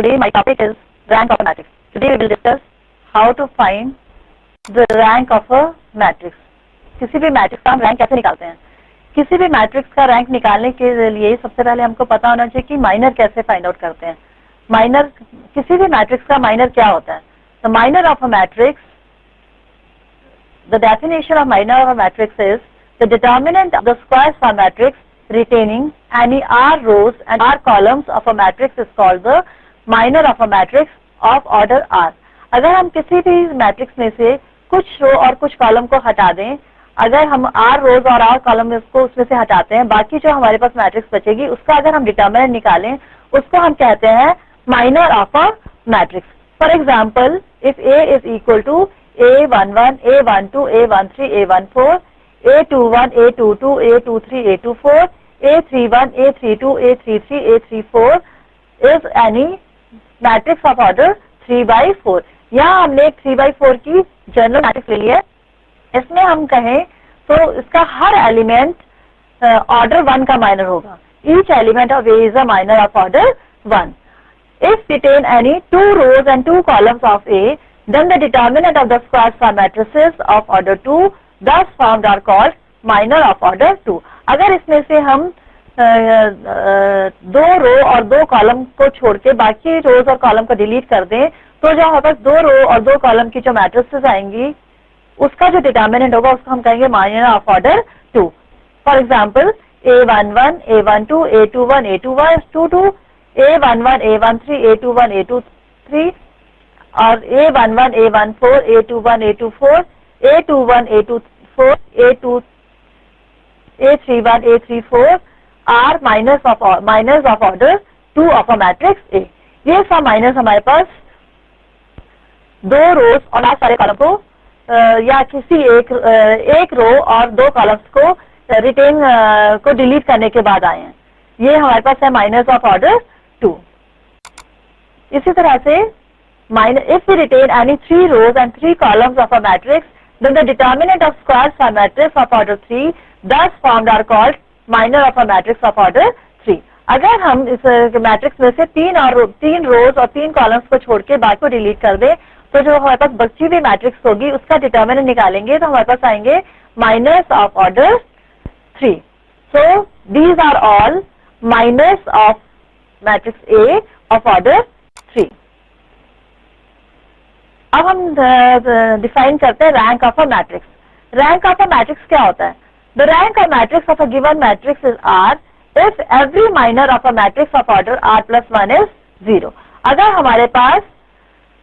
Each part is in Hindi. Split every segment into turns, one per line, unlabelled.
Today my topic is rank of a matrix. Today we will discuss how to find the rank of a matrix. किसी भी मैट्रिक्स का हम रैंक कैसे निकालते हैं? किसी भी मैट्रिक्स का रैंक निकालने के लिए सबसे पहले हमको पता होना चाहिए कि माइनर कैसे फाइंड आउट करते हैं. माइनर, किसी भी मैट्रिक्स का माइनर क्या होता है? The minor of a matrix, the definition of minor of a matrix is the determinant of the square of a matrix retaining any r rows and r columns of a matrix is called the minor of a matrix of order r. अगर हम किसी भी मैट्रिक्स में से कुछ रो और कुछ कॉलम को हटा दें, अगर हम r रोज और r कॉलम को उसमें से हटाते हैं, बाकी जो हमारे पास मैट्रिक्स बचेगी उसका अगर हम डिटर्मिनेंट निकालें, उसको हम कहते हैं minor of a matrix. For example, if a is equal to a11, a12, a13, a14, a21, a22, a23, a24, a31, a32, a33, a34 is any matrix of order 3 by 4. यहाँ हमने एक 3 by 4 की जनरल मैट्रिक्स ले ली है. इसमें हम कहें तो इसका हर एलिमेंट ऑर्डर 1 का माइनर होगा. Each element of A is a minor of order 1. If retain any 2 rows and 2 columns of A, then the determinant of the squares for matrices of order 2 thus formed are called minor of order 2. अगर इसमें से हम 2 रो और 2 कॉलम को छोड़ के बाकी रोज और कॉलम को डिलीट कर दें, तो जो हमारे पास 2 रो और 2 कॉलम की जो मैट्रिसेस आएंगी उसका जो डिटर्मिनेंट होगा उसको हम कहेंगे minor of order 2. For example, a11, a12, a21, a22, a11, a13, a21, a23 और a11, a14, a21, a24, a21, a24, a31, a34 are minors of order 2 of a matrix A. ये सब माइनर्स हमारे पास 2 रोज और सारे कॉलम को या किसी एक रो और 2 कॉलम्स को रिटेन को डिलीट करने के बाद आए हैं. ये हमारे पास है माइनर्स ऑफ ऑर्डर 2. इसी तरह से if we retain any 3 rows and 3 columns of a matrix, then the determinant of squares for matrix of order 3 thus formed are called minor of a matrix of order 3. अगर हम इस मैट्रिक्स में से 3 रोज और 3 कॉलम्स को छोड़ के बाकी को डिलीट कर दें, तो जो हमारे पास बची हुई मैट्रिक्स होगी उसका डिटर्मिनेंट निकालेंगे तो हमारे पास आएंगे minors of order 3. So these are all minors of matrix A of order 3. अब हम डिफाइन करते हैं rank of a matrix. Rank of a matrix क्या होता है? The rank of matrix of a given matrix is R if every minor of a matrix of order R plus 1 is 0. अगर हमारे पास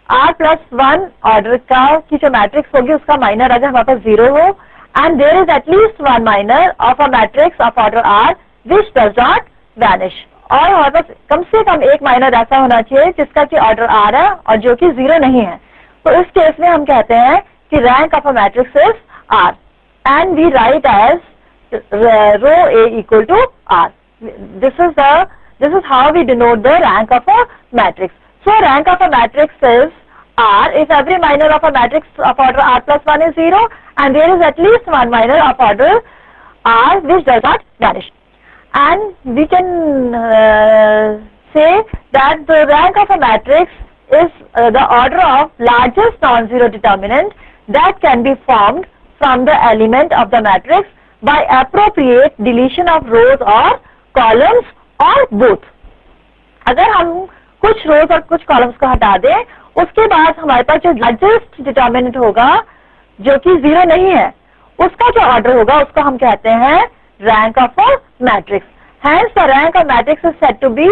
R plus 1 ऑर्डर का की जो मैट्रिक्स होगी उसका माइनर अगर हमारे पास 0 हो and there is at least one minor of a matrix of order R which does not vanish. और हमारे पास कम से कम एक माइनर ऐसा होना चाहिए जिसका कि ऑर्डर R है और जो कि 0 नहीं है. तो इस केस में हम कहते हैं कि rank of a matrix is R and we write as row A equal to R. This is how we denote the rank of a matrix. So rank of a matrix is R if every minor of a matrix of order R plus 1 is 0 and there is at least one minor of order R which does not vanish. And we can say that the rank of a matrix is the order of largest non-zero determinant that can be formed from the element of the matrix by appropriate deletion of rows or columns or both. अगर हम कुछ rows और कुछ columns को हटा दें, उसके बाद हमारे पास जो largest determinant होगा जो कि 0 नहीं है, उसका जो order होगा उसको हम कहते हैं rank of a matrix. Hence the rank of matrix is said to be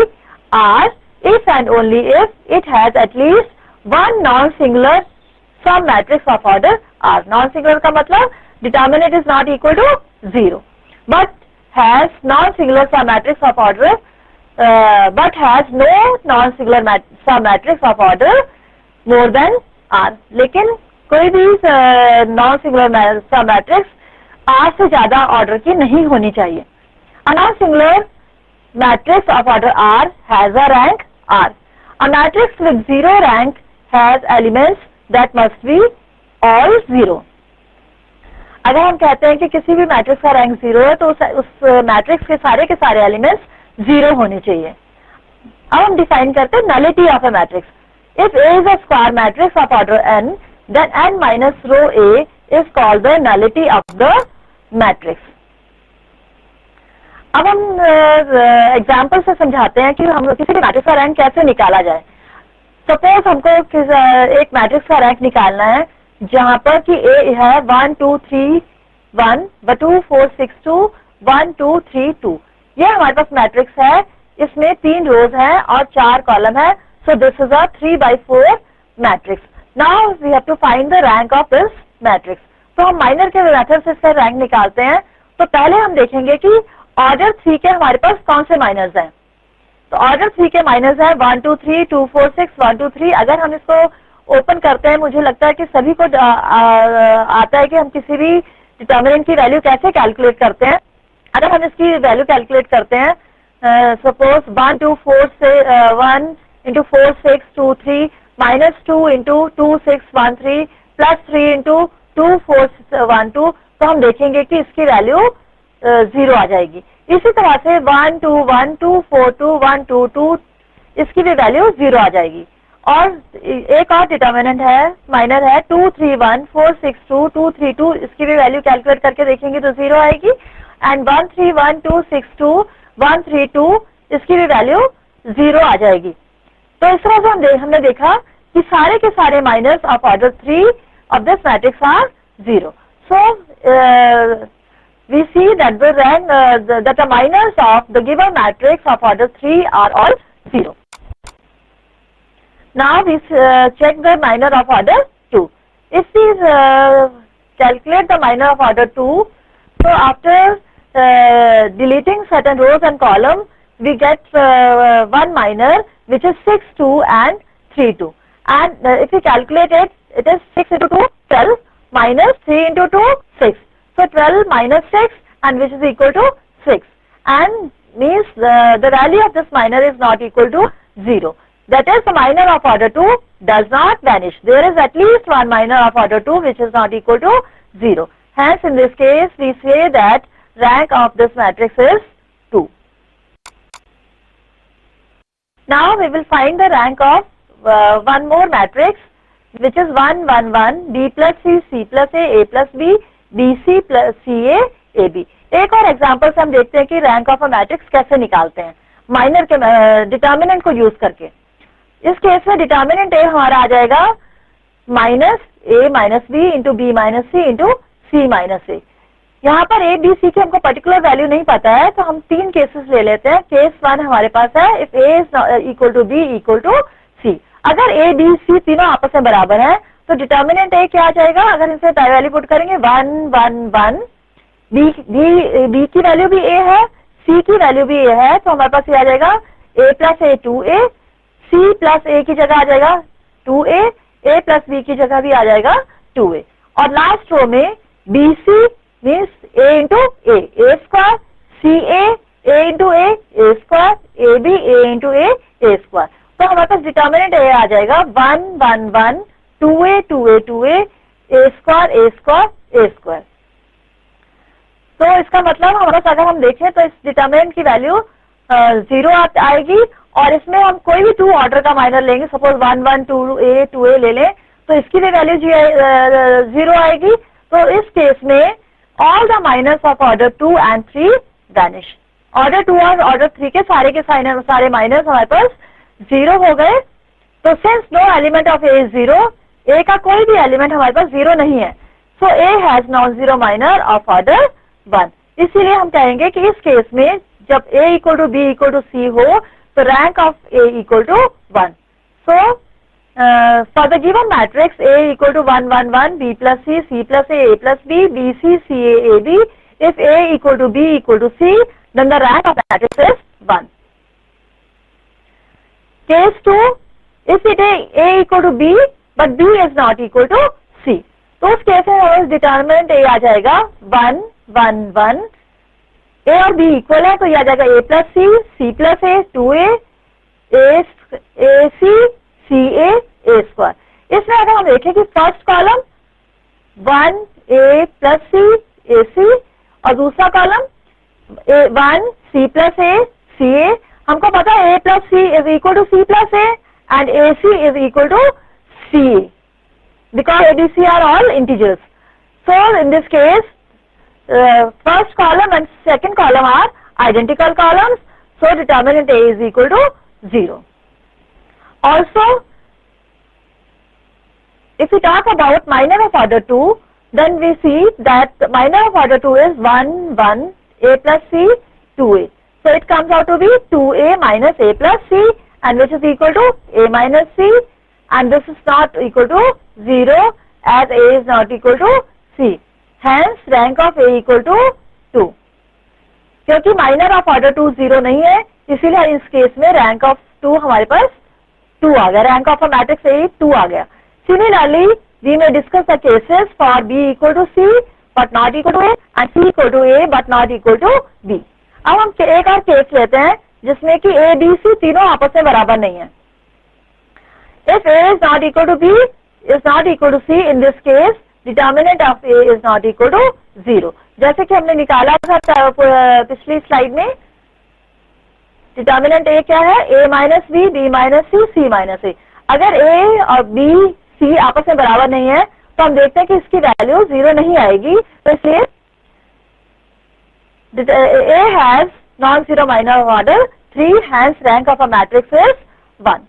R if and only if it has at least one non-singular sub-matrix of order R. Non-singular का मतलब determinant is not equal to 0, but has non-singular sub-matrix of order, but has no non-singular sub-matrix of order more than R. लेकिन कोई भी non-singular sub-matrix R से ज्यादा ऑर्डर की नहीं होनी चाहिए. A non-singular matrix of order R has a rank R. A matrix with 0 rank has elements that must be all 0. अगर हम कहते हैं कि किसी भी मैट्रिक्स का रैंक 0 है तो उस मैट्रिक्स के सारे एलिमेंट्स 0 होने चाहिए. अब हम डिफाइन करते हैं nullity of A matrix. If A is a square matrix of order n, then n minus row A is called the nullity of the matrix. अब हम एग्जाम्पल से समझाते हैं कि हम किसी भी मैट्रिक्स का रैंक कैसे निकाला जाए. सपोज हमको एक मैट्रिक्स का रैंक निकालना है जहां पर कि A है 1 2 3 1 2 4 6 2 1 2 3 2. ये हमारे पास मैट्रिक्स है, इसमें 3 रोज हैं और 4 कॉलम है. So this is a 3/4 matrix. Now we have to find the rank of this matrix. तो हम माइनर के मेथड से इसका रैंक निकालते हैं. तो पहले हम देखेंगे कि ऑर्डर 3 के हमारे पास कौन से माइनर्स हैं. तो ऑर्डर 3 के माइनर्स है 1 2 3 2 4 6 1 2 3. अगर हम इसको ओपन करते हैं, मुझे लगता है कि सभी को आता है कि हम किसी भी डिटर्मिनेंट की वैल्यू कैसे कैलकुलेट करते हैं. अगर हम इसकी वैल्यू कैलकुलेट करते हैं, सपोज 1 2 4 से 1 into 4 6 2 3 minus 2 into 2 6 1 3 plus 3 into 2 4 1 2, तो हम देखेंगे कि इसकी वैल्यू 0 आ जाएगी. इसी तरह से 1 2 1 2 4 2 1 2 2, इसकी भी वैल्यू 0 आ जाएगी. और एक और डिटर्मिनेंट है, माइनर है 2 3 1 4 6 2 2 3 2, इसकी भी वैल्यू कैलकुलेट करके देखेंगे तो 0 आएगी. एंड 1 3 1 2 6 2 1 3 2, इसकी भी वैल्यू 0 आ जाएगी. तो इस तरह से हमने देखा कि सारे के सारे minors of order 3 of this matrix are 0. So we see that the rank that the minors of the given matrix of order 3 are all 0. Now we check the minor of order 2. If we calculate the minor of order 2, so after deleting certain rows and columns, we get one minor which is 6 2 and 3 2. And if we calculate it, it is 6 into 2 12 minus 3 into 2 6. So 12 minus 6, and which is equal to 6, and means the value of this minor is not equal to 0. That is, the minor of order 2 does not vanish. There is at least one minor of order 2 which is not equal to 0. Hence, in this case, we say that rank of this matrix is 2. Now we will find the rank of one more matrix, which is 1 1 1 B plus C C plus A plus B BC plus CA AB. एक और एग्जांपल से हम देखते हैं कि रैंक ऑफ अ मैट्रिक्स कैसे निकालते हैं माइनर के डिटर्मिनेंट को यूज करके. इस केस में डिटर्मिनेंट ए हमारा आ जाएगा minus A minus B into B minus C into C minus A. यहाँ पर ए बी सी की हमको पर्टिकुलर वैल्यू नहीं पता है, तो हम 3 केसेस ले लेते हैं. केस 1 हमारे पास है, if A is equal to B equal to C. अगर ए बी सी तीनों आपस में बराबर है तो डिटर्मिनेंट ए क्या आ जाएगा. अगर इनसे वैल्यू पुट करेंगे 1 1 1, बी की वैल्यू भी ए है, सी की वैल्यू भी ए है, तो हमारे पास ये आ जाएगा ए प्लस ए 2a, सी प्लस ए की जगह आ जाएगा 2a, ए प्लस बी की जगह भी आ जाएगा 2a. और लास्ट रो में b c means a into a square, c a into a square, a b a into a square. तो हमारे पास डिटर्मिनेंट ए आ जाएगा 1 1 1 2a 2a 2a ए स्क्वायर. तो इसका मतलब हमारे पास अगर हम देखें तो इस डिटर्मिनेंट की वैल्यू 0 आएगी. और इसमें हम कोई भी 2 ऑर्डर का माइनर लेंगे, सपोज 1 1 2a ले लें, तो इसकी भी वैल्यू 0 आएगी. तो इस केस में all the minors of order 2 and 3 vanish. Order 2 और ऑर्डर 3 के सारे माइनर्स हमारे पास 0 हो गए. तो since no element of A is 0, A का कोई भी एलिमेंट हमारे पास 0 नहीं है, so A has non zero minor of order 1. इसीलिए हम कहेंगे कि इस केस में जब a equal to B equal to C हो तो rank of a equal to 1. So for the given matrix a equal to 1 1 1 b plus C plus A plus B B C C A B, if a equal to B equal to C, then the rank of matrix is 1. Case 2, if it a equal to b but b is not equal to c, तो उस केस में हमारे डिटर्मिनेंट a आ जाएगा 1 1 1. ए और बी इक्वल है तो यह आ जाएगा ए प्लस सी प्लस ए 2a ए सी ए स्क्वायर. इसमें अगर हम देखें कि फर्स्ट कॉलम 1 ए प्लस सी और दूसरा कॉलम 1 सी प्लस ए सी ए. हमको पता है a plus c is C plus A and AC is equal to CA because ABC are all integers. So in this case, first column and second column are identical columns. So determinant A is equal to 0. Also, if we talk about minor of order 2, then we see that minor of order 2 is 1, 1, A plus C, 2A. So it comes out to be 2A minus A plus C, and which is equal to A minus C, and this is not equal to 0 as A is not equal to C. Hence rank of A equal to 2. क्योंकि माइनर ऑफ ऑर्डर 2 0 नहीं है, इसीलिए इस केस में रैंक ऑफ 2 हमारे पास 2 आ गया, rank of a matrix A 2 आ गया. Similarly, we may discuss the cases for B equal to C but not equal to A and C equal to A but not equal to B. अब हम एक और केस लेते हैं जिसमें कि A, B, C तीनों आपस में बराबर नहीं है. If A is not equal to B is not equal to C, in this case determinant of A is not equal to 0. जैसे कि हमने निकाला था पिछली स्लाइड में, डिटर्मिनेंट A क्या है? A minus B, B minus C, C minus A. अगर A और B, C आपस में बराबर नहीं है तो हम देखते हैं कि इसकी वैल्यू 0 नहीं आएगी. तो इसलिए A has non-zero minor order 3, hence rank of a matrix is 1.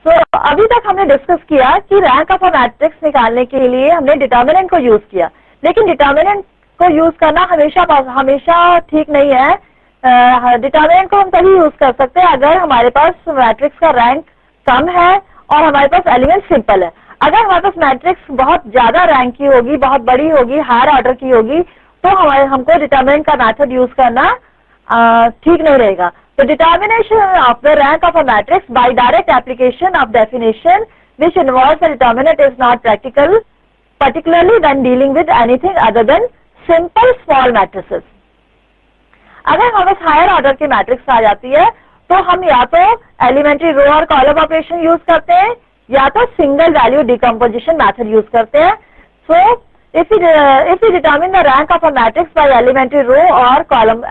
So अभी तक हमने डिस्कस किया कि रैंक ऑफ अ मैट्रिक्स निकालने के लिए हमने डिटर्मिनेंट को यूज किया, लेकिन डिटर्मिनेंट को यूज करना हमेशा ठीक नहीं है. डिटर्मिनेंट को हम तभी यूज कर सकते हैं अगर हमारे पास मैट्रिक्स का रैंक कम है और हमारे पास एलिमेंट सिंपल है. अगर हमारे पास मैट्रिक्स बहुत ज्यादा रैंक की होगी, बहुत बड़ी होगी, हायर ऑर्डर की होगी, तो हमको डिटर्मिनेंट का मेथड यूज करना ठीक नहीं रहेगा. So determination of the rank of a matrix by direct application of definition which involves the determinant is not practical, particularly when dealing with anything other than simple small matrices. अगर हमें हायर ऑर्डर की मैट्रिक्स आ जाती है तो हम या तो एलिमेंट्री रो और कॉलम ऑपरेशन यूज करते हैं या तो single value decomposition method use करते हैं. सो if we determine the rank of a matrix by elementary row or column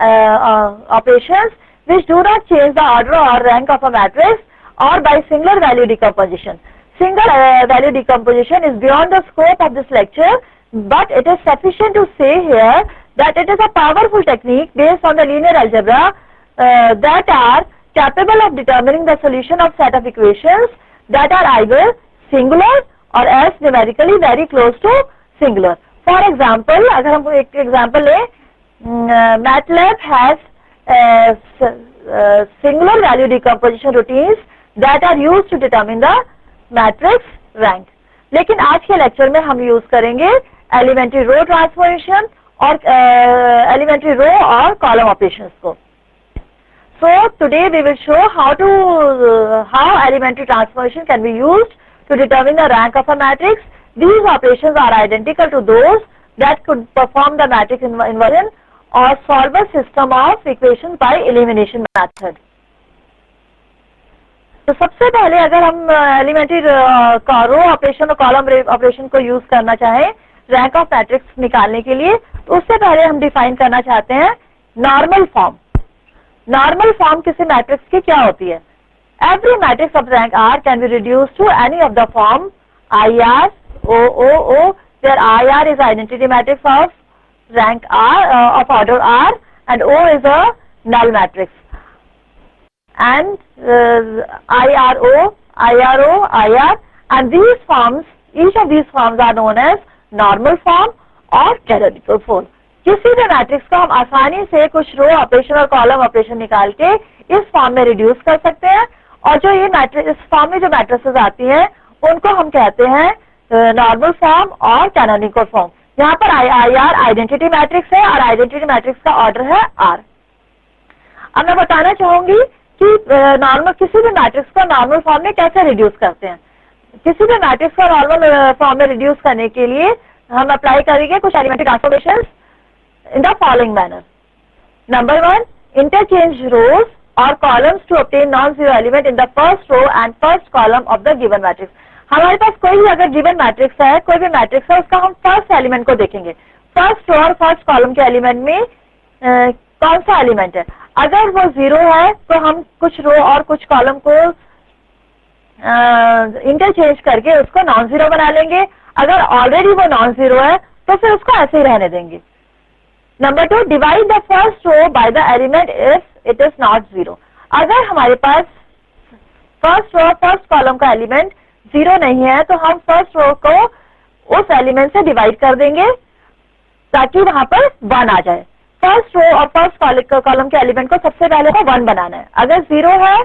operations which do not change the order or rank of a matrix, or by singular value decomposition. Single value decomposition is beyond the scope of this lecture, but it is sufficient to say here that it is a powerful technique based on the linear algebra that are capable of determining the solution of set of equations that are either singular or else numerically very close to singular. For example, अगर हम एक एग्जाम्पल लें, MATLAB has singular value decomposition routines that are used to determine the matrix rank. लेकिन आज के लेक्चर में हम यूज करेंगे एलिमेंट्री रो ट्रांसफॉर्मेशन और एलिमेंट्री रो और कॉलम ऑपरेशंस को. So today we will show how elementary transformation can be used to determine the rank of a matrix. These operations are identical to those that could perform the matrix inversion or solve a system of equations by elimination method. तो सबसे पहले अगर हम एलिमेंट्री रो ऑपरेशन और कॉलम ऑपरेशन को यूज करना चाहें रैंक ऑफ मैट्रिक्स निकालने के लिए, तो उससे पहले हम डिफाइन करना चाहते हैं नॉर्मल फॉर्म. नॉर्मल फॉर्म किसी मैट्रिक्स की क्या होती है? Every matrix of rank r can be reduced to any of the form IR, OOO, where IR is identity matrix of rank R of order R, and O is a null matrix. And IRO, IR, and these forms, each of these forms are known as normal form or canonical form. किसी भी मैट्रिक्स को हम आसानी से कुछ रो ऑपरेशन और कॉलम ऑपरेशन निकाल के इस फॉर्म में रिड्यूस कर सकते हैं, और जो ये मैट्रिक्स इस फॉर्म में जो मैट्रिसेस आती हैं उनको हम कहते हैं नॉर्मल फॉर्म और कैनोनिकल फॉर्म. यहाँ पर IR आइडेंटिटी मैट्रिक्स है और आइडेंटिटी मैट्रिक्स का ऑर्डर है R. अब मैं बताना चाहूंगी कि नॉर्मल किसी भी मैट्रिक्स को नॉर्मल फॉर्म में कैसे रिड्यूस करते हैं. किसी भी मैट्रिक्स को नॉर्मल फॉर्म में रिड्यूस करने के लिए हम अप्लाई करेंगे कुछ elementary transformations in the following manner. Number 1, interchange rows or columns to obtain non-zero element in the first row and first column of the given matrix. हमारे पास कोई भी अगर गिवन मैट्रिक्स है, कोई भी मैट्रिक्स है, उसका हम फर्स्ट एलिमेंट को देखेंगे. फर्स्ट रो और फर्स्ट कॉलम के एलिमेंट में कौन सा एलिमेंट है. अगर वो 0 है तो हम कुछ रो और कुछ कॉलम को इंटरचेंज करके उसको नॉन जीरो बना लेंगे। अगर ऑलरेडी वो नॉन जीरो है तो फिर उसको ऐसे ही रहने देंगे। Number 2, divide the first row by the element if it is not zero. अगर हमारे पास फर्स्ट रो फर्स्ट कॉलम का एलिमेंट 0 नहीं है तो हम फर्स्ट रो को उस एलिमेंट से डिवाइड कर देंगे ताकि वहां पर 1 आ जाए। फर्स्ट रो और फर्स्ट कॉलम के एलिमेंट को सबसे पहले को 1 बनाना है। अगर 0 है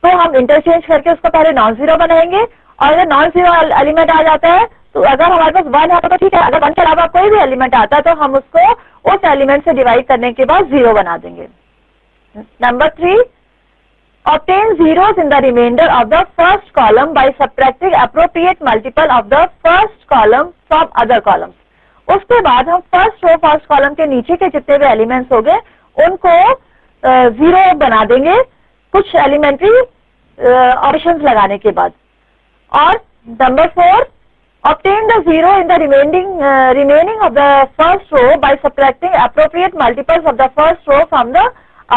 तो हम इंटरचेंज करके उसको पहले नॉन जीरो बनाएंगे, और अगर नॉन जीरो एलिमेंट आ जाता है तो अगर हमारे पास 1 है तो ठीक है, अगर 1 के अलावा कोई भी एलिमेंट आता है तो हम उसको उस एलिमेंट से डिवाइड करने के बाद 0 बना देंगे। Number 3, obtain zeros in the remainder of the first column by subtracting appropriate multiple of the first column from other columns। उसके बाद हम फर्स्ट रो फर्स्ट कॉलम के नीचे के जितने भी एलिमेंट्स हो गए उनको 0 बना देंगे कुछ एलिमेंट्री ऑपरेशंस लगाने के बाद। और number 4, obtain the zero in the remaining of the first row by subtracting appropriate multiples of the first row from the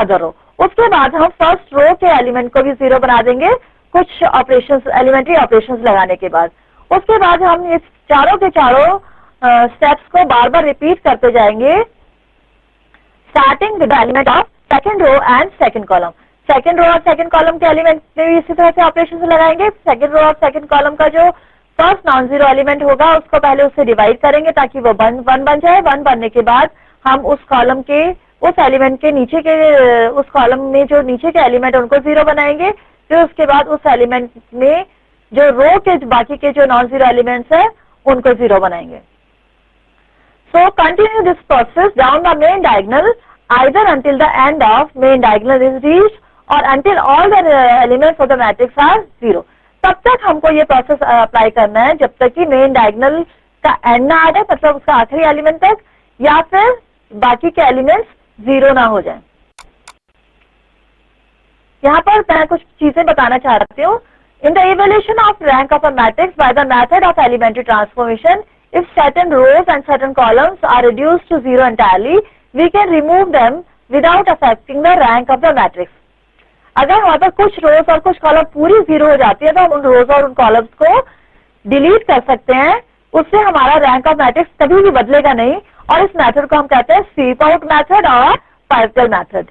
other row। उसके बाद हम फर्स्ट रो के एलिमेंट को भी 0 बना देंगे कुछ ऑपरेशंस एलिमेंट्री ऑपरेशंस लगाने के बाद। उसके बाद हम इस चारों के चारों स्टेप्स को बार बार रिपीट करते जाएंगे starting with the element of second row and second column. Second row और सेकंड कॉलम के एलिमेंट में भी इसी तरह से ऑपरेशंस लगाएंगे। सेकंड रो और सेकंड कॉलम का जो फर्स्ट नॉन जीरो एलिमेंट होगा उसको पहले उससे डिवाइड करेंगे ताकि वो 1 बन जाए। 1 बनने के बाद हम उस कॉलम के उस एलिमेंट के नीचे के उस कॉलम में जो नीचे के एलिमेंट उनको 0 बनाएंगे। फिर उसके बाद उस एलिमेंट में जो रो के बाकी के जो नॉन जीरो एलिमेंट्स है उनको 0 बनाएंगे। So continue this process down the main diagonal either until the end of main diagonal is reached or until all the elements of the matrix are 0। तब तक हमको ये प्रोसेस अप्लाई करना है जब तक कि मेन डायगोनल का एंड ना आ जाए, मतलब उसका आखिरी एलिमेंट तक, या फिर बाकी के एलिमेंट्स 0 ना हो जाए। यहाँ पर मैं कुछ चीजें बताना चाहती हूँ। In the evaluation of rank of a matrix by the method of elementary transformation, if certain rows and certain columns are reduced to 0 entirely, we can remove them without affecting the rank of the matrix। अगर हमारे पास कुछ रोज और कुछ कॉलम पूरी 0 हो जाती है तो हम उन रोज और उन कॉलम्स को डिलीट कर सकते हैं, उससे हमारा रैंक ऑफ मैट्रिक्स कभी भी बदलेगा नहीं, और इस मेथड को हम कहते हैं स्वीप आउट मेथड और partial method.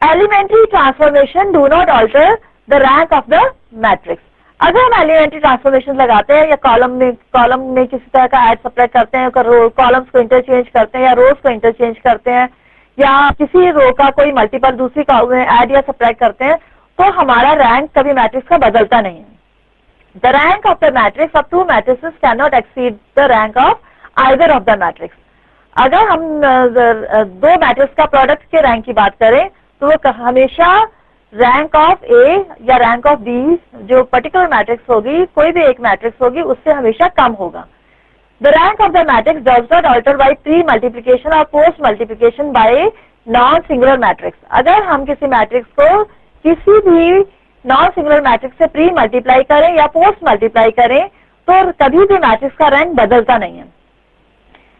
Elementary transformation do not alter the rank of the matrix. अगर हम एलिमेंट्री ट्रांसफॉर्मेशन लगाते हैं या कॉलम में किसी तरह का ऐड सब्ट्रैक्ट करते हैं, कॉलम्स को इंटरचेंज करते हैं या रोज को इंटरचेंज करते हैं, या किसी रो का कोई मल्टीपल दूसरी कॉलम में ऐड या सब्ट्रैक्ट करते हैं, तो हमारा रैंक कभी मैट्रिक्स का बदलता नहीं है। The rank of the matrix of 2 matrices can not exceed the rank of either of the matrix. अगर हम 2 मैट्रिक्स का प्रोडक्ट के रैंक की बात करें तो वो हमेशा रैंक ऑफ ए या रैंक ऑफ बी, जो पर्टिकुलर मैट्रिक्स होगी, कोई भी एक मैट्रिक्स होगी, उससे हमेशा कम होगा। The rank of the matrix does not alter by pre multiplication और post multiplication by non singular matrix. अगर हम किसी मैट्रिक्स को किसी भी नॉन सिंगुलर मैट्रिक्स से प्री मल्टीप्लाई करें या पोस्ट मल्टीप्लाई करें तो कभी भी मैट्रिक्स का रैंक बदलता नहीं है।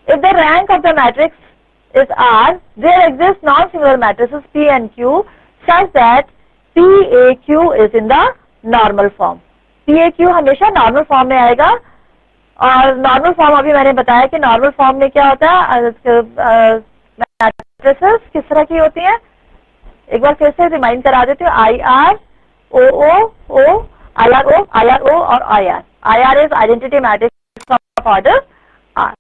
If the rank of the matrix is r, there exist non singular matrices P and Q such that PAQ is in the normal form। PAQ हमेशा नॉर्मल फॉर्म में आएगा, और नॉर्मल फॉर्म अभी मैंने बताया कि नॉर्मल फॉर्म में क्या होता है, मैट्रिसेस किस तरह की होती हैं, एक बार फिर से रिमाइंड करा देती हूँ। IR, OO, IRO, IRO और IR। IR is identity matrix of order R।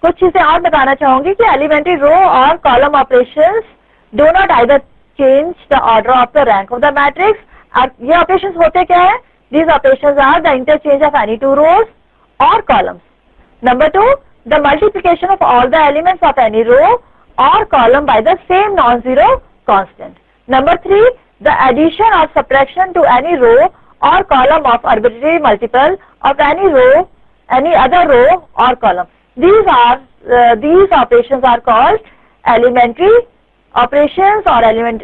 कुछ चीजें और बताना चाहूंगी कि एलिमेंट्री रो और column operations do not either change the order of the rank of the matrix। ये operations होते क्या है? These operations are the interchange of any 2 rows or columns। Number 2, the multiplication of all the elements of any row or column by the same non-zero constant। Number 3, the addition or subtraction to any row or column of arbitrary multiple of any row, any other row or column। These operations are called elementary operations or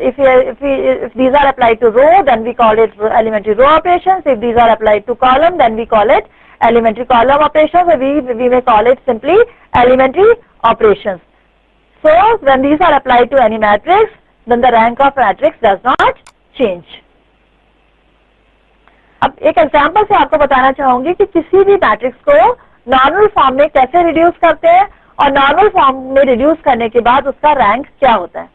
if these are applied to row, then we call it elementary row operations। If these are applied to column, then we call it elementary column operations, or we may call it simply elementary operations। So when these are applied to any matrix, then the rank of matrix does not change. अब एक एग्जांपल से आपको बताना चाहूंगी कि किसी भी मैट्रिक्स को नॉर्मल फॉर्म में कैसे रिड्यूस करते हैं और नॉर्मल फॉर्म में रिड्यूस करने के बाद उसका रैंक क्या होता है।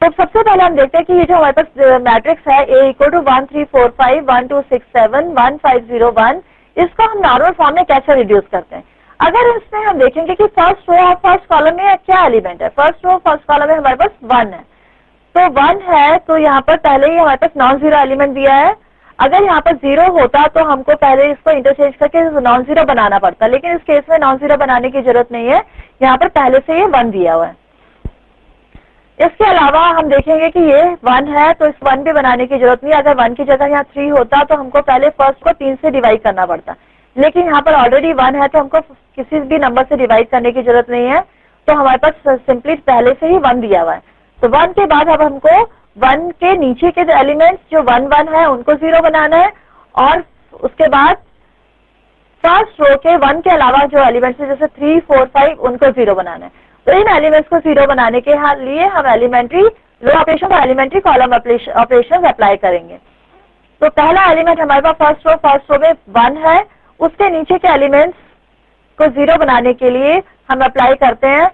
तो सबसे पहले हम देखते हैं कि ये जो हमारे पास मैट्रिक्स है A = 1 3 4 5 1 2 6 7 1 5 0 1, इसको हम नॉर्मल फॉर्म में कैसे रिड्यूस करते हैं। अगर इसमें हम देखेंगे कि फर्स्ट रो और फर्स्ट कॉलम में क्या एलिमेंट है, फर्स्ट रो फर्स्ट कॉलम में हमारे पास 1 है, तो 1 है तो यहाँ पर पहले ही हमारे पास नॉन जीरो एलिमेंट दिया है। अगर यहाँ पर 0 होता तो हमको पहले इसको इंटरचेंज करके नॉन जीरो बनाना पड़ता, लेकिन इस केस में नॉन जीरो बनाने की जरूरत नहीं है, यहाँ पर पहले से ये 1 दिया हुआ है। इसके अलावा हम देखेंगे कि ये 1 है तो इस 1 भी बनाने की जरूरत नहीं है। अगर 1 की जगह यहाँ 3 होता तो हमको पहले फर्स्ट को 3 से डिवाइड करना पड़ता, लेकिन यहाँ पर ऑलरेडी 1 है तो हमको किसी भी नंबर से डिवाइड करने की जरूरत नहीं है, तो हमारे पास सिंपली पहले से ही 1 दिया हुआ है। तो 1 के बाद अब हमको 1 के नीचे के एलिमेंट्स जो 1 1 है उनको 0 बनाना है, और उसके बाद फर्स्ट रो के 1 के अलावा जो एलिमेंट्स है जैसे 3 4 5 उनको 0 बनाना है। तो इन एलिमेंट्स को 0 बनाने के लिए हम एलिमेंट्री रो ऑपरेशन और एलिमेंट्री कॉलम ऑपरेशन अप्लाई करेंगे। तो पहला एलिमेंट हमारे पास फर्स्ट रो में 1 है, उसके नीचे के एलिमेंट्स को 0 बनाने के लिए हम अप्लाई करते हैं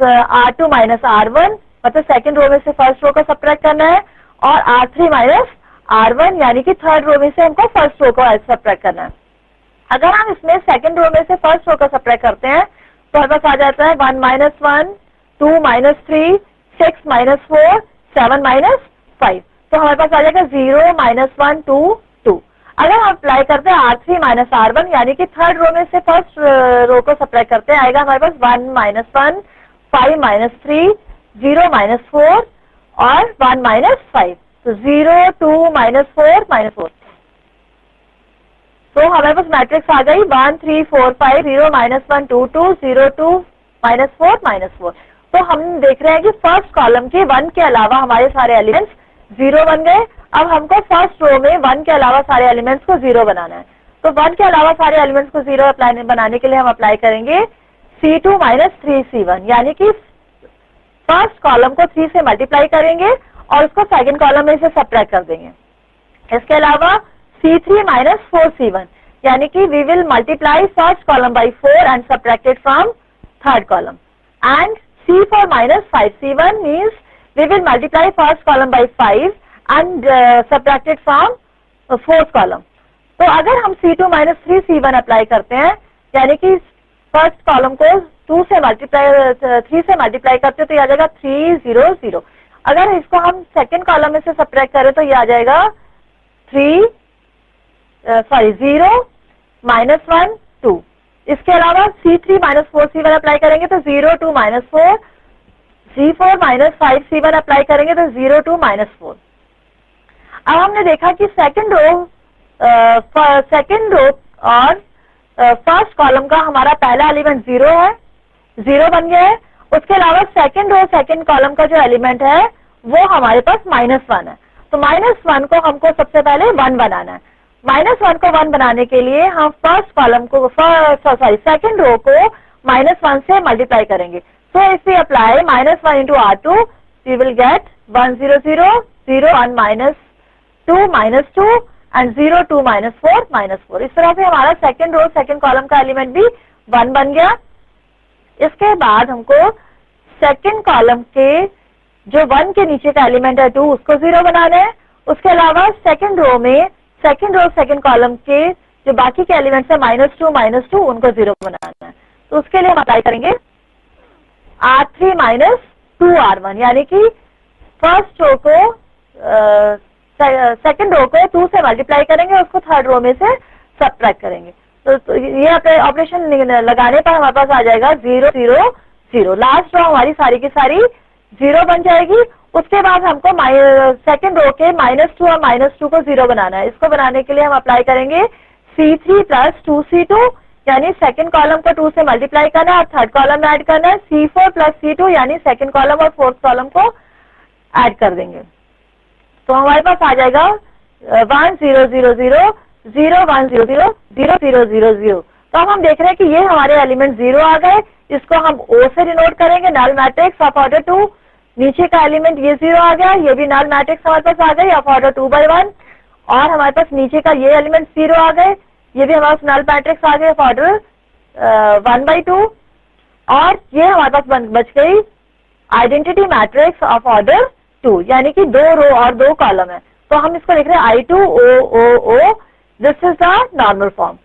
R2 - R1, मतलब सेकंड रो में से फर्स्ट रो को सब्ट्रैक्ट करना है, और R3 - R1 यानी कि थर्ड रो में से हमको फर्स्ट रो को सब्ट्रैक्ट करना है। अगर हम इसमें सेकंड रो में से फर्स्ट रो को सब्ट्रैक्ट करते हैं तो हमारे पास आ जाता है 1 - 1 2 - 3 6 - 4 7 - 5, तो हमारे पास आ जाएगा 0 - 1 2 2। अगर हम अप्लाई करते हैं R3 - R1 यानी कि थर्ड रो में से फर्स्ट रो को सब्ट्रैक्ट करते हैं, आएगा हमारे पास 1 - 1 5 - 3 0 - 4 और 1 - 5, तो 0 2 - 4 - 4। तो हमारे पास मैट्रिक्स आ गई 1 3 4 5 0 - 1 2 2 0 2 - 4 - 4। तो हम देख रहे हैं कि फर्स्ट कॉलम के 1 के अलावा हमारे सारे एलिमेंट्स 0 बन गए। अब हमको फर्स्ट रो में 1 के अलावा सारे एलिमेंट्स को 0 बनाना है, तो 1 के अलावा सारे एलिमेंट्स को 0 बनाने के लिए हम अप्लाई करेंगे C2 - 3C1, यानी कि फर्स्ट कॉलम को 3 से मल्टीप्लाई करेंगे और उसको सेकंड कॉलम में से सब्ट्रैक्ट कर देंगे। इसके अलावा C3 - 4C1, यानी कि we will multiply first column by 4 and subtract it from third column, and C4 - 5C1 means we will multiply first column by 5 and subtract it from fourth column. तो अगर हम C2 - 3C1 अप्लाई करते हैं, यानी कि फर्स्ट कॉलम को 3 से मल्टीप्लाई करते तो ये आ जाएगा 3 0 0। अगर इसको हम सेकंड कॉलम में से सब्ट्रैक्ट करें तो ये आ जाएगा 0 -1 2। इसके अलावा C3 - 4C1 अप्लाई करेंगे तो 0 2 - 4, C4 - 5C1 अप्लाई करेंगे तो 0 2 - 4। अब हमने देखा कि सेकंड रो और फर्स्ट कॉलम का हमारा पहला एलिमेंट 0 है, 0 बन गया है। उसके अलावा सेकंड रो सेकंड कॉलम का जो एलिमेंट है वो हमारे पास -1 है, तो -1 को हमको सबसे पहले 1 बनाना है। -1 को 1 बनाने के लिए हम फर्स्ट कॉलम को सेकंड रो को -1 से मल्टीप्लाई करेंगे। So if we apply -1 into R2 we will get 1 0 0 0 1 -2 -2 and 0 2 -4 -4। इस तरह से हमारा सेकंड रो सेकंड कॉलम का एलिमेंट भी 1 बन गया। इसके बाद हमको सेकंड कॉलम के जो 1 के नीचे का एलिमेंट है 2 उसको 0 बनाना है। उसके अलावा सेकंड रो में सेकंड रो सेकंड कॉलम के जो बाकी के एलिमेंट्स है -2 -2 उनको 0 बनाना है। तो उसके लिए हम अप्लाई करेंगे R3 - 2R1, यानी कि फर्स्ट रो को सेकंड रो को 2 से मल्टीप्लाई करेंगे, उसको थर्ड रो में से सब्ट्रैक्ट करेंगे। तो ये ऑपरेशन लगाने पर हमारे पास आ जाएगा 0 0 0। लास्ट रो हमारी सारी की सारी 0 बन जाएगी। उसके बाद हमको सेकंड रो के -2 और -2 को 0 बनाना है। इसको बनाने के लिए हम अप्लाई करेंगे C3 + 2C2, यानी सेकंड कॉलम को 2 से मल्टीप्लाई करना है और थर्ड कॉलम में ऐड करना है। C4 + C2 यानी सेकंड कॉलम और फोर्थ कॉलम को ऐड कर देंगे। तो हमारे पास आ जाएगा 1 0 0 0 0 1 0 0 0 0 0 0। तो अब हम देख रहे हैं कि ये हमारे एलिमेंट 0 आ गए। इसको हम O से डिनोट करेंगे, नल मैट्रिक्स ऑफ ऑर्डर 2। नीचे का एलिमेंट ये 0 आ गया, ये भी नल मैट्रिक्स हमारे पास आ गई ऑफ ऑर्डर 2/1, और हमारे पास नीचे का ये एलिमेंट 0 आ गए, ये भी हमारे पास नल मैट्रिक्स आ गए ऑफ ऑर्डर 1/2, और ये हमारे पास बच गई आइडेंटिटी मैट्रिक्स ऑफ ऑर्डर 2, यानी कि 2 रो और 2 कॉलम है। तो हम इसको लिख रहे हैं I2OOO, this is the normal form.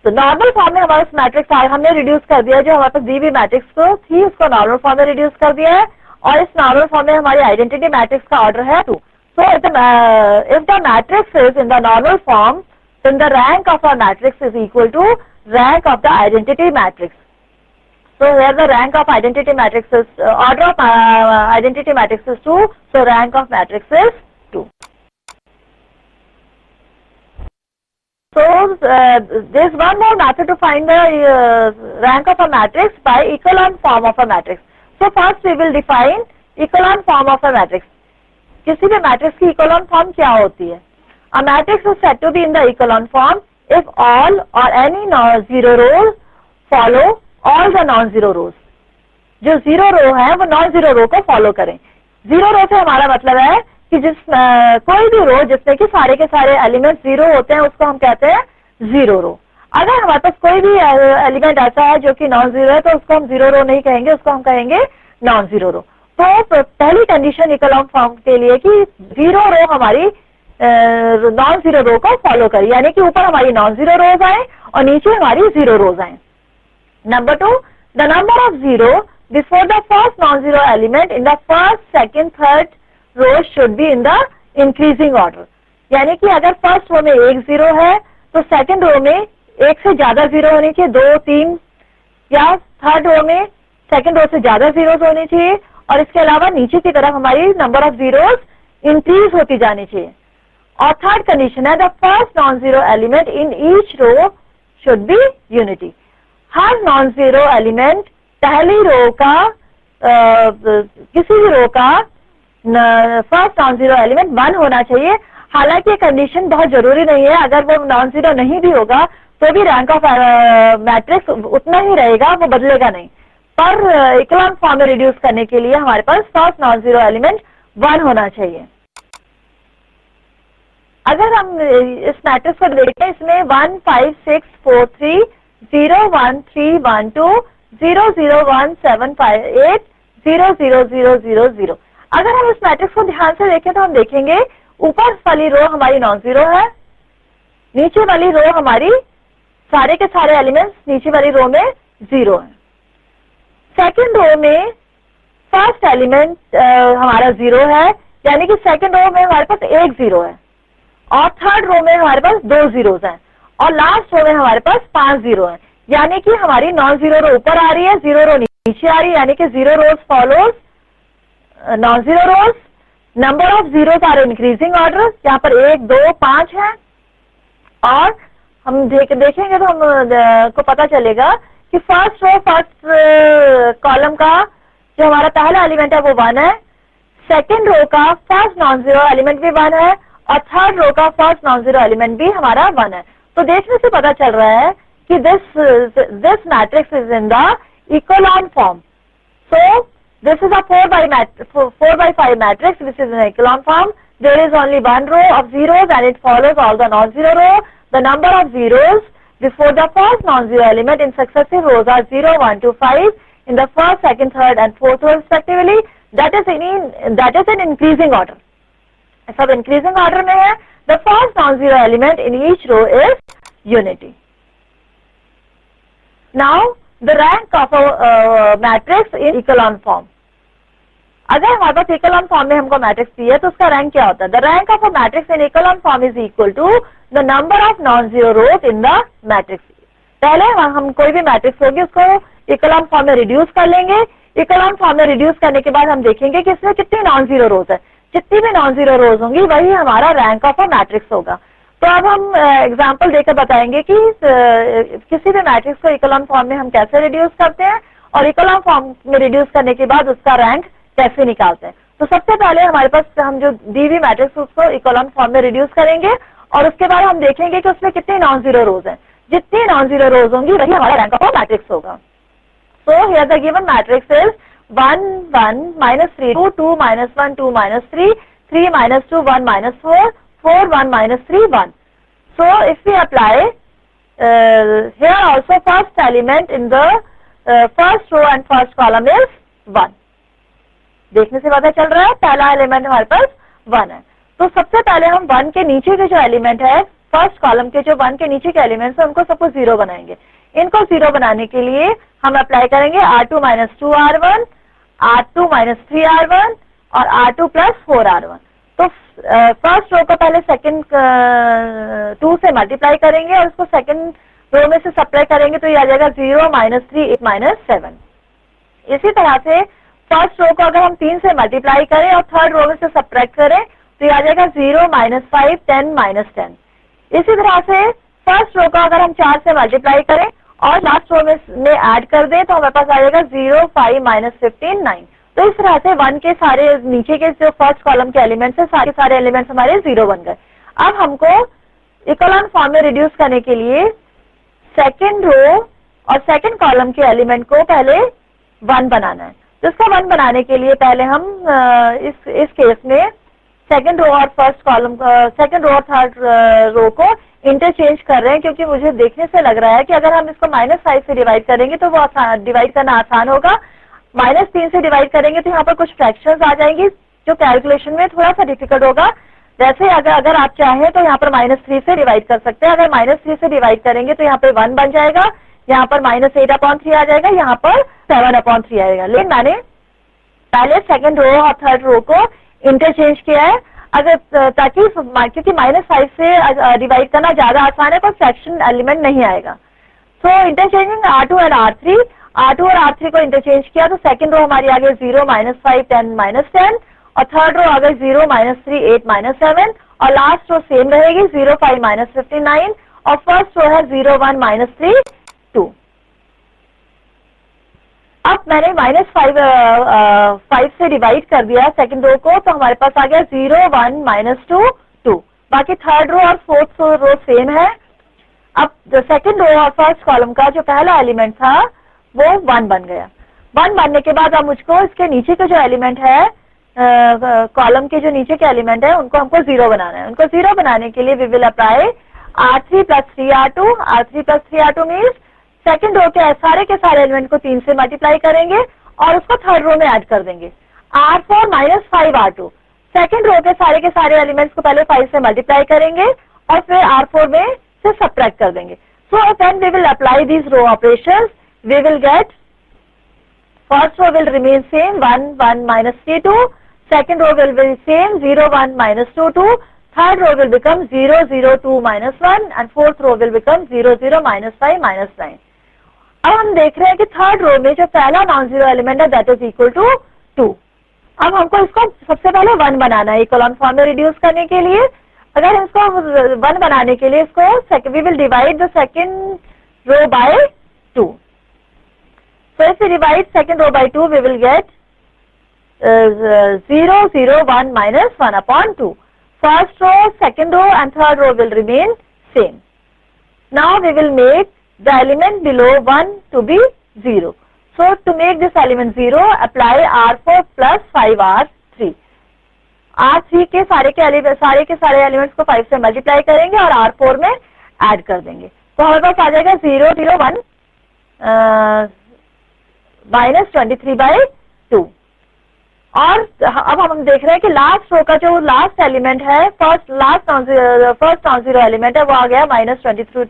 तो नॉर्मल फॉर्म में हमारा मैट्रिक्स हमने रिड्यूस कर दिया, जो हमारे पास दी हुई मैट्रिक्स को थी उसको नॉर्मल फॉर्म में रिड्यूस कर दिया है, और इस नॉर्मल फॉर्म में हमारी आइडेंटिटी मैट्रिक्स का ऑर्डर है 2। So if the matrix is in the normal form, then the rank of a matrix is equal to rank of the identity matrix. So here the rank of identity matrix is order of identity matrix is 2, so rank of matrix is 2. So there is one more method to find the rank of a matrix by echelon form of a matrix. So first we will define echelon form of a matrix. किसी भी मैट्रिक्स की echelon form क्या होती है? A matrix is said to be in the echelon form if all or any non-zero rows follow all the non-zero rows. जो जीरो रो है वो नॉन जीरो रो को फॉलो करें। जीरो रो से हमारा मतलब है कि कोई भी रो जिसमें कि सारे के सारे एलिमेंट जीरो होते हैं उसको हम कहते हैं जीरो रो। अगर हमारे पास कोई भी एलिमेंट ऐसा है जो कि नॉन जीरो है तो उसको हम जीरो रो नहीं कहेंगे, उसको हम कहेंगे नॉन जीरो रो। तो पहली कंडीशन इकोलॉन फॉर्म के लिए कि जीरो रो हमारी नॉन जीरो रो को फॉलो करें, यानी कि ऊपर हमारी नॉन जीरो रोज आए और नीचे हमारी जीरो रोज आए। Number 2, the number of zero before the first non zero element in the first, second, third row should be in the increasing order, यानी कि अगर फर्स्ट रो में एक जीरो है तो सेकंड रो में एक से ज्यादा जीरो होनी चाहिए, 2, 3, या थर्ड रो में सेकंड रो से ज्यादा जीरोस होनी चाहिए, और इसके अलावा नीचे की तरफ हमारी नंबर ऑफ जीरोस इंक्रीज होती जानी चाहिए। और थर्ड कंडीशन है the first non zero element in each row should be unity. हर नॉन जीरो एलिमेंट पहली रो का किसी भी रो का फर्स्ट नॉन जीरो एलिमेंट 1 होना चाहिए। हालांकि ये कंडीशन बहुत जरूरी नहीं है, अगर वो नॉन जीरो नहीं भी होगा तो भी रैंक ऑफ मैट्रिक्स उतना ही रहेगा, वो बदलेगा नहीं। पर इकोलॉन फॉर्म में रिड्यूस करने के लिए हमारे पास फर्स्ट नॉन जीरो एलिमेंट 1 होना चाहिए। अगर हम इस मैट्रिक्स को देखें, इसमें 1 5 6 4 3 0 1 3 1 2 0 0 1 7 5 8 0 0 0 0 0। अगर हम इस मैट्रिक्स को ध्यान से देखें तो हम देखेंगे ऊपर वाली रो हमारी नॉन जीरो है, नीचे वाली रो हमारी सारे के सारे एलिमेंट्स नीचे वाली रो में जीरो है। सेकंड रो में फर्स्ट एलिमेंट हमारा जीरो है, यानी कि सेकंड रो में हमारे पास एक जीरो है, और थर्ड रो में हमारे पास 2 जीरोस हैं, और लास्ट रो में हमारे पास 5 जीरो हैं, यानी कि हमारी नॉन जीरो रो ऊपर आ रही है, जीरो रो नीचे आ रही है, यानी कि zero rows follows non zero rows. Number of zeros are increasing order, यहाँ पर 1 2 5 है, और हम देखेंगे तो हम को पता चलेगा कि फर्स्ट रो फर्स्ट कॉलम का जो हमारा पहला एलिमेंट है वो 1 है, सेकेंड रो का फर्स्ट नॉन जीरो एलिमेंट भी 1 है, और थर्ड रो का फर्स्ट नॉन जीरो एलिमेंट भी हमारा 1 है। तो देखने से पता चल रहा है कि this matrix is in the echelon form. So this is a 4x5 matrix which is in echelon form. There is only 1 row of zeros and it follows all the non zero row. The number of zeros before the first non-zero element in successive rows are 0 1 2 5 in the first, second, third and fourth row respectively. That is in increasing order. सब इंक्रीजिंग ऑर्डर में है। The first non zero element in each row is unity. Now the rank of matrix in echelon form. अगर हमारे पास इकोलॉन फॉर्म में हमको मैट्रिक्स दी है तो उसका रैंक क्या होता है? The rank of a matrix in echelon form is equal to the number of non zero rows in the matrix. पहले हम कोई भी मैट्रिक्स होगी उसको इकोलॉन फॉर्म में रिड्यूस कर लेंगे। इकोलॉन फॉर्म में रिड्यूस करने के बाद हम देखेंगे कि इसमें कितनी नॉन जीरो रोज है। जितनी भी नॉन जीरो रोज होंगी वही हमारा रैंक ऑफ अ मैट्रिक्स होगा। तो अब हम एग्जांपल देकर बताएंगे कि किसी भी मैट्रिक्स को इकोलॉन फॉर्म में हम कैसे रिड्यूस करते हैं और इकोलॉन फॉर्म में रिड्यूस करने के बाद उसका रैंक कैसे निकालते हैं। तो सबसे पहले हमारे पास हम जो दी हुई मैट्रिक्स उसको इकोलॉन फॉर्म में रिड्यूस करेंगे और उसके बाद हम देखेंगे कि उसमें कितनी नॉन जीरो रोज हैं। जितनी नॉन जीरो रोज होंगी वही हमारा रैंक ऑफ अ मैट्रिक्स होगा। So here the given matrix is 1 1 minus 3 2 2 minus 1 2 minus 3 3 minus 2 1 minus 4 4 1 minus 3 1. So if we apply here also first element in the first row and first column is 1. देखने से पता चल रहा है पहला एलिमेंट हमारे पास 1 है। तो सबसे पहले हम 1 के नीचे के जो एलिमेंट है फर्स्ट कॉलम के जो 1 के नीचे के एलिमेंट्स है उनको सबको 0 बनाएंगे। इनको 0 बनाने के लिए हम अप्लाई करेंगे R2 minus 2R1, R2 minus 3R1 और R2 प्लस 4R1। तो फर्स्ट रो को पहले सेकंड 2 से मल्टीप्लाई करेंगे और उसको सेकंड रो में से सब्ट्रैक्ट करेंगे तो ये आ जाएगा 0 माइनस 3 8 माइनस 7। इसी तरह से फर्स्ट रो को अगर हम 3 से मल्टीप्लाई करें और थर्ड रो में से सब्ट्रैक्ट करें तो ये आ जाएगा 0 माइनस 5 10 माइनस 10। इसी तरह से फर्स्ट रो को अगर हम 4 से मल्टीप्लाई करें और लास्ट रो में ऐड कर दें तो हमारे पास आ जाएगा 0 5 माइनस 15 9। तो इस तरह से 1 के सारे नीचे के जो फर्स्ट कॉलम के एलिमेंट्स है सारे एलिमेंट्स हमारे 0 बन गए। अब हमको इकोलॉन फॉर्म में रिड्यूस करने के लिए सेकंड रो और सेकंड कॉलम के एलिमेंट को पहले 1 बनाना है। तो इसका 1 बनाने के लिए पहले हम इस केस में सेकंड रो और फर्स्ट कॉलम सेकंड रो और थर्ड रो को इंटरचेंज कर रहे हैं क्योंकि मुझे देखने से लग रहा है कि अगर हम इसको -5 से डिवाइड करेंगे तो वो डिवाइड करना आसान होगा। -3 से डिवाइड करेंगे तो यहाँ पर कुछ फ्रैक्शंस आ जाएंगी जो कैलकुलेशन में थोड़ा सा डिफिकल्ट होगा। वैसे अगर आप चाहें तो यहाँ पर -3 से डिवाइड कर सकते हैं। अगर -3 से डिवाइड करेंगे तो यहाँ पे 1 बन जाएगा, यहाँ पर -8/3 आ जाएगा, यहाँ पर 7/3 आएगा। लेकिन मैंने पहले सेकंड रो और थर्ड रो को इंटरचेंज किया है अगर ताकि क्योंकि -5 से डिवाइड करना ज्यादा आसान है पर फ्रैक्शन एलिमेंट नहीं आएगा। सो इंटरचेंजिंग R2 और R3 को इंटरचेंज किया तो सेकंड रो हमारी आ गई 0 -5 10 -10 और थर्ड रो आ गई 0 -3 8 -7 और लास्ट रो सेम रहेगी 0 5 -15 9 और फर्स्ट रो है 0 1 -3 2। अब मैंने -5 से डिवाइड कर दिया सेकंड रो को तो हमारे पास आ गया 0 1 -2 2। बाकी थर्ड रो और फोर्थ रो सेम है। अब सेकंड रो और फर्स्ट कॉलम का जो पहला एलिमेंट था वो 1 बन गया। 1 बनने के बाद अब मुझको इसके नीचे के जो एलिमेंट है कॉलम के जो नीचे के एलिमेंट है उनको हमको 0 बनाना है। उनको 0 बनाने के लिए we will apply R3 plus 3R2। R3 plus 3R2 means second row के सारे एलिमेंट को 3 से मल्टीप्लाई करेंगे और उसको थर्ड रो में ऐड कर देंगे। R4 minus 5R2 second row के सारे एलिमेंट्स को पहले 5 से मल्टीप्लाई करेंगे और फिर R4 में से सब्ट्रैक्ट कर देंगे। So when we will apply this row operations we will get first row will remain same 1 1 minus 3 2, second row will be same 0 1 minus 2 2, third row will become 0 0 2 minus 1 and fourth row will become 0 0 minus 5 minus 9। अब हम देख रहे हैं कि थर्ड रो में जो पहला नॉन जीरो एलिमेंट है दैट इज इक्वल टू 2। अब हमको इसको सबसे पहले 1 बनाना है इकोलॉन फॉर्म में रिड्यूस करने के लिए। अगर इसको 1 बनाने के लिए इसको we will divide the second row by 2। So if we divide second row by 2 we will get 0 0 1 minus 1/2. First row, second row and third row will remain same. Now we will make the element below 1 to be 0. So to make this element 0, apply R4 plus 5R3. R3 के सारे एलिमेंट्स को 5 से मल्टीप्लाई करेंगे और R4 में ऐड कर देंगे तो हमारे पास आ जाएगा 0 0 1 minus 23/2। और अब हम देख रहे हैं कि लास्ट रो का जो लास्ट एलिमेंट है फर्स्ट नॉन जीरो एलिमेंट है वो आ गया -23/2।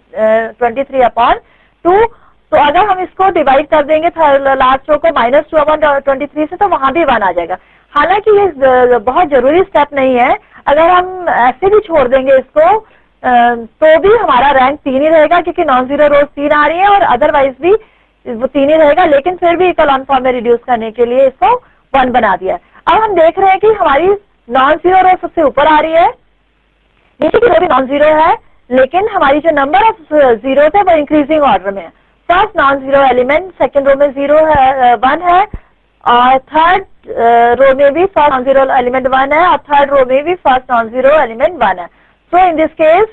तो अगर हम इसको डिवाइड कर देंगे लास्ट रो को -2/23 से तो वहां भी 1 आ जाएगा। हालांकि ये बहुत जरूरी स्टेप नहीं है, अगर हम ऐसे भी छोड़ देंगे इसको तो भी हमारा रैंक 3 ही रहेगा क्योंकि नॉन जीरो रोज 3 आ रही है और अदरवाइज भी वो 3 ही रहेगा। लेकिन फिर भी इकोलॉन फॉर्म में रिड्यूस करने के लिए इसको 1 बना दिया है। अब हम देख रहे हैं कि हमारी नॉन जीरो रो सबसे ऊपर आ रही है, नीचे की रो भी नॉन जीरो है लेकिन हमारी जो नंबर ऑफ जीरो है वो इंक्रीजिंग ऑर्डर में है। First non zero element second row में 0 है 1 है और थर्ड रो में भी फर्स्ट नॉन जीरो एलिमेंट 1 है और थर्ड रो में भी फर्स्ट नॉन जीरो एलिमेंट 1 है। So in this case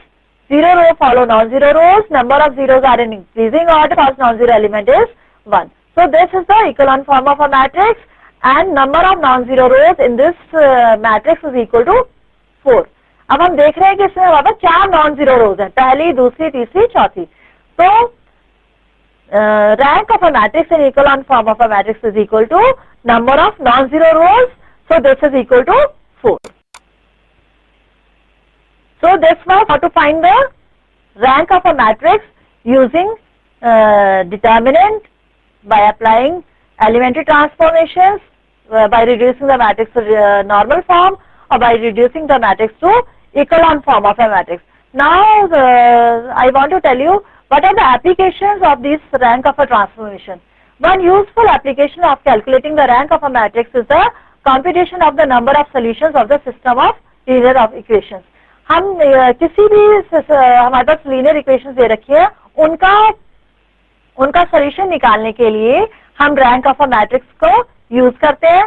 zero row follow non zero rows, number of zeros are in increasing order, first non-zero element is 1. So this is the echelon form of a matrix, and number of non-zero rows in this matrix is equal to 4. अब हम देख रहे हैं कि इसमें हमारे पास 4 non-zero rows हैं, पहली, दूसरी, तीसरी, चौथी. तो rank of a matrix in echelon form of a matrix is equal to number of non-zero rows. So this is equal to 4. So this was how to find the rank of a matrix using determinant, by applying elementary transformations, by reducing the matrix to normal form, or by reducing the matrix to echelon form of a matrix. Now I want to tell you what are the applications of this rank of a transformation. One useful application of calculating the rank of a matrix is the computation of the number of solutions of the system of linear equations. हम किसी भी हमारे पास लीनियर इक्वेशंस दे रखी है, उनका सॉल्यूशन निकालने के लिए हम रैंक ऑफ अ मैट्रिक्स को यूज करते हैं.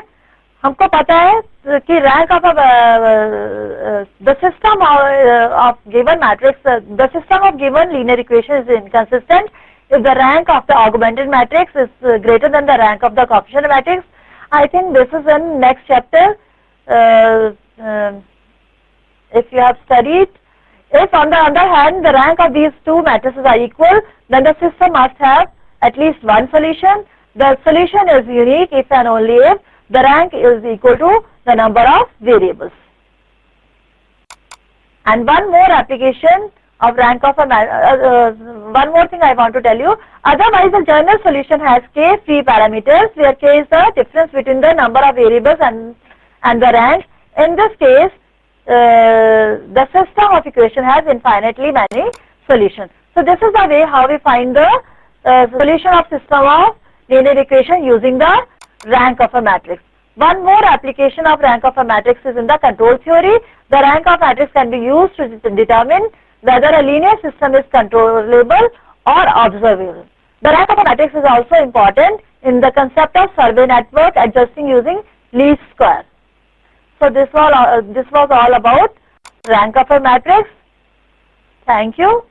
हमको पता है कि rank of the system of given matrix, the system of given linear equation is inconsistent if the rank of the augmented matrix is greater than the rank of the coefficient matrix. I think this is in next chapter. If you have studied, if on the other hand the rank of these two matrices are equal, then the system must have at least one solution. The solution is unique if and only if the rank is equal to the number of variables. And one more application of rank of a one more thing I want to tell you. Otherwise, the general solution has k free parameters, where k is the difference between the number of variables and the rank. In this case, the system of equation has infinitely many solutions. So this is the way how we find the solution of system of linear equation using the rank of a matrix. One more application of rank of a matrix is in the control theory. The rank of matrix can be used to determine whether a linear system is controllable or observable. The rank of a matrix is also important in the concept of survey network adjusting using least square. So this was all about rank of a matrix. Thank you.